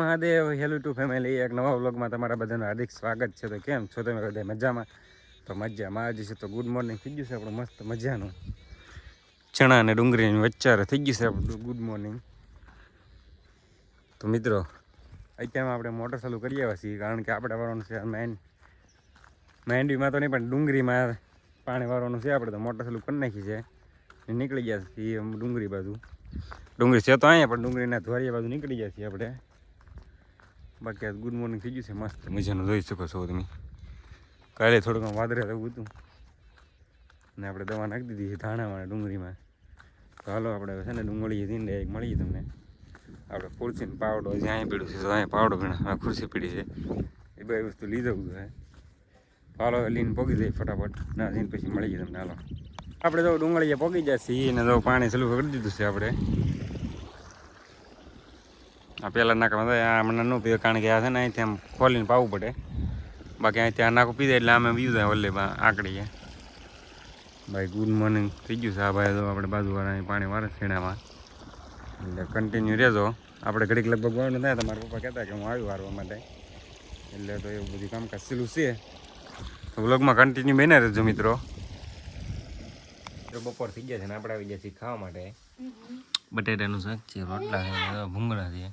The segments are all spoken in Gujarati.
મહાદેવ હેલો ટુ ફેમિલી એક નવા વ્લોગમાં તમારા બધાનું હાર્દિક સ્વાગત છે. તો કેમ છો તમે બધા? મજામાં? તો મજામાં આજે છે. તો ગુડ મોર્નિંગ થઈ ગયું છે આપણું મસ્ત મજાનું ચણા અને ડુંગળીની વચ્ચારે થઈ ગયું છે આપણું ગુડ મોર્નિંગ. તો મિત્રો અત્યારમાં આપણે મોટર ચાલુ કરી આવ્યા છીએ, કારણ કે આપણે વાળવાનું છે મહેંદીમાં તો નહીં પણ ડુંગળીમાં પાણી વાળવાનું છે. આપણે તો મોટર ચાલુ કરી નાખી છે, નીકળી ગયા છીએ ડુંગળી બાજુ. ડુંગળી છે તો અહીંયા પણ ડુંગળીના ધોરિયા બાજુ નીકળી ગયા છીએ આપણે. બાકી આજ ગુડ મોર્નિંગ થઈ ગયું છે મસ્ત મજાનું, જોઈ શકો છો તમે. કાલે થોડુંક વાદળે રહેવું હતું ને આપણે દવા નાખી દીધી છે ધાણામાં ડુંગળીમાં. તો હાલો આપણે છે ને ડુંગળી જઈને ડાયરેક્ટ મળીએ તમને. આપણે ખુરશીને પાવડો જ્યાં પીડ્યું છે તો અહીંયા પાવડો પીણા ખુરશી પીડી છે, એ બધી વસ્તુ લીધું છે. હાલો લીને પોગી જાય ફટાફટ ના જઈને પછી મળી જાય તમને. હાલો આપણે જો ડુંગળીએ પોગી જાય છે ને જો પાણી ચાલુ કરી દીધું છે આપણે. આ પહેલાં નાખવામાં આ મને ન પીવે, કારણ કે આ છે ને અહીંથી આમ ખોલીને પાવું પડે. બાકી અહીંથી આ નાખું પીધે એટલે અમે પીવું જાય ઓલે આકડીએ. ભાઈ ગુડ મોર્નિંગ થઈ ગયું છે. આ ભાઈ તો આપણે બાજુવાળા પાણી વારે છીણામાં, એટલે કન્ટિન્યુ રહેજો. આપણે ઘડીક લગભગ વાળવાનું થાય. તમારા પપ્પા કહેતા કે હું આવી વારવા માટે, એટલે તો એવું બધું કામકાજ સેલું છે. તો વ્લોગમાં કન્ટિન્યુ બને રહેજો મિત્રો. તો બપોર થઈ ગયા છે ને આપણે આવી ગયા છીએ ખાવા માટે. બટેટાનું શાક છે, રોટલા છે, ભૂંગળા છે.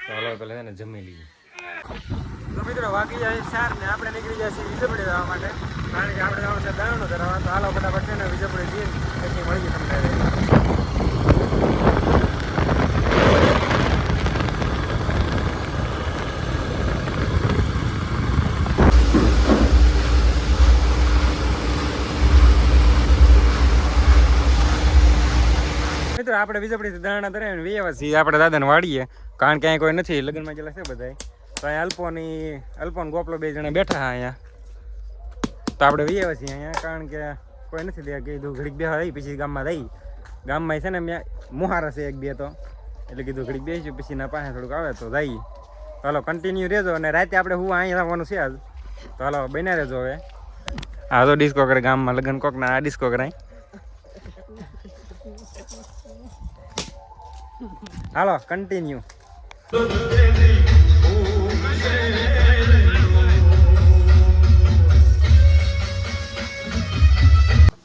તો હાલો પહેલાં છે ને જમી લઈએ. તો મિત્રો વાગી જાય 4 ને આપણે નીકળી જાય છીએ વીજપડી જવા માટે, કારણ કે આપણે જવાનું છે દાણો ધરાવવા. તો હાલો ફટાફટ છે ને વીજપડી જઈને પછી મળીએ તમને. મિત્રો આપણે વીજપડીથી દાણા ધરાવીને વેવા છીએ આપણે દાદાને વાડીએ, કારણ કે અહીંયા કોઈ નથી. લગ્નમાં ગયેલા છે બધા, તો અહીંયા અલ્પોન ગોપલો 2 જણા બેઠા અહીંયા. તો આપણે વેવા છીએ અહીંયા, કારણ કે કોઈ નથી. ત્યાં કીધું ઘડીક બેહવા રહી પછી ગામમાં રહી. ગામમાં છે ને મેં મુહારા છે 1-2 તો, એટલે કીધું ઘડીક બેસીશું પછી ના પાસે થોડુંક આવે તો જઈએ. તો હાલો કન્ટિન્યુ રહેજો. અને રાતે આપણે હું અહીંયા આવવાનું છે આજ, તો હાલો બન્યા રહેજો. હવે આ તો ડિસ્કો કરે ગામમાં લગ્ન કોકના, આ ડિસ્કો કરાય. હાલો કન્ટિન્યુ.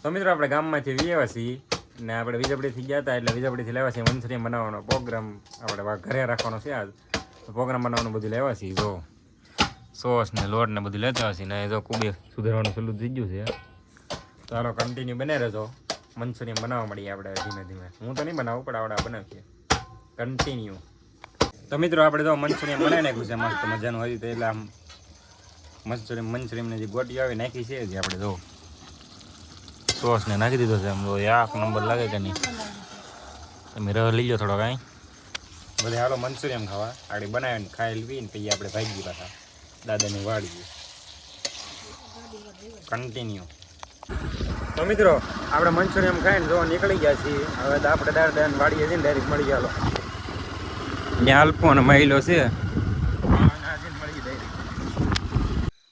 તો મિત્રો આપણે ગામમાંથી આવ્યા છીએ ને આપણે વીજપડીથી ગયા હતા, એટલે વીજપડીથી લેવા છીએ મંચુરિયન બનાવવાનો પ્રોગ્રામ. આપણે ઘરે રાખવાનો છે આજ, તો પ્રોગ્રામ બનાવવાનું બધું લેવા છીએ. જો સોસ ને લોટ ને બધું લેતા હશે ને જો કુબે સુધારવાનું ચાલુ થઈ ગયું છે. તો હાલો કન્ટિન્યુ બને રહેજો. મંચુરિયન બનાવવા મળીએ આપણે ધીમે ધીમે. હું તો નહીં બનાવું પણ આપણે બનાવીએ કન્ટિન્યુ. તો મિત્રો આપણે તો મંચુરિયન બનાવી નાખ્યું છે મસ્ત મજાનું હોય. તો એટલે આમ મંચુરિયનની જે ગોટી આવી નાખી છે જે આપણે જો સોસને નાખી દીધો છે. આમ જો 1 નંબર લાગે કે નહીં? તમે રહ લઈ લો થોડો કાંઈ બધે. હાલો મંચુરિયન ખાવા આપણે બનાવીને ખાઈ પીને પછી આપણે ભાગી પાછા દાદાની વાડીએ કન્ટિન્યુ. તો મિત્રો આપણે મંચુરિયન ખાઈને જો નીકળી ગયા છીએ. હવે તો આપણે દાદાની વાડીએ જઈને ડાયરેક્ટ મળી ગયા. ત્યાં અલ્પો અને મહિલો છે.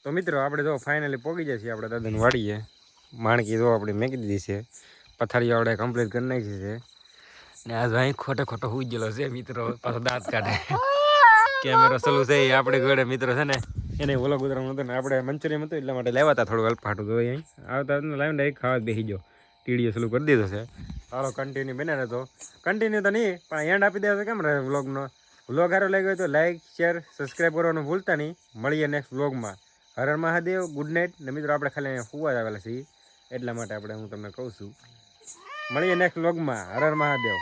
તો મિત્રો આપણે જો ફાઇનલી પહોંચી જાય છીએ આપણે દાદાની વાડીએ. માણકી જો આપણે મેકી દીધી છે, પથારીઓ આપણે કમ્પ્લીટ કરી નાખી છે. ને આ અહીં ખોટો હોઈ ગયેલો છે મિત્રો, પાછો દાંત કાઢે. કેમેરો ચાલુ છે એ આપણે ઘરે મિત્રો છે ને એને ઓલો ગુતરાનું હતું ને આપણે મંચુરિયન હતું એટલા માટે લેવા હતા થોડું અલ્પાટું. તો અહીં આવતા લાવીને ડાયરેક્ટ ખાવા બેસી ગયો. ટીડીઓ ચાલુ કરી દીધો છે. હાલો કન્ટિન્યુ બને રહેતો. કન્ટિન્યુ તો નહીં પણ એન્ડ આપી દેવા તો કેમ રહે વ્લોગનો. વ્લોગ સારો લાગ્યો તો લાઈક શેર સબસ્ક્રાઈબ કરવાનું ભૂલતા નહીં. મળીએ નેક્સ્ટ વ્લોગમાં. Har Har Mahadev, good night. ને મિત્રો આપણે ખાલી અહીંયા સુવા જ આવેલા છીએ, એટલા માટે હું તમને કહું છું મળીએ નેક્સ્ટ વ્લોગમાં. હર હર મહાદેવ.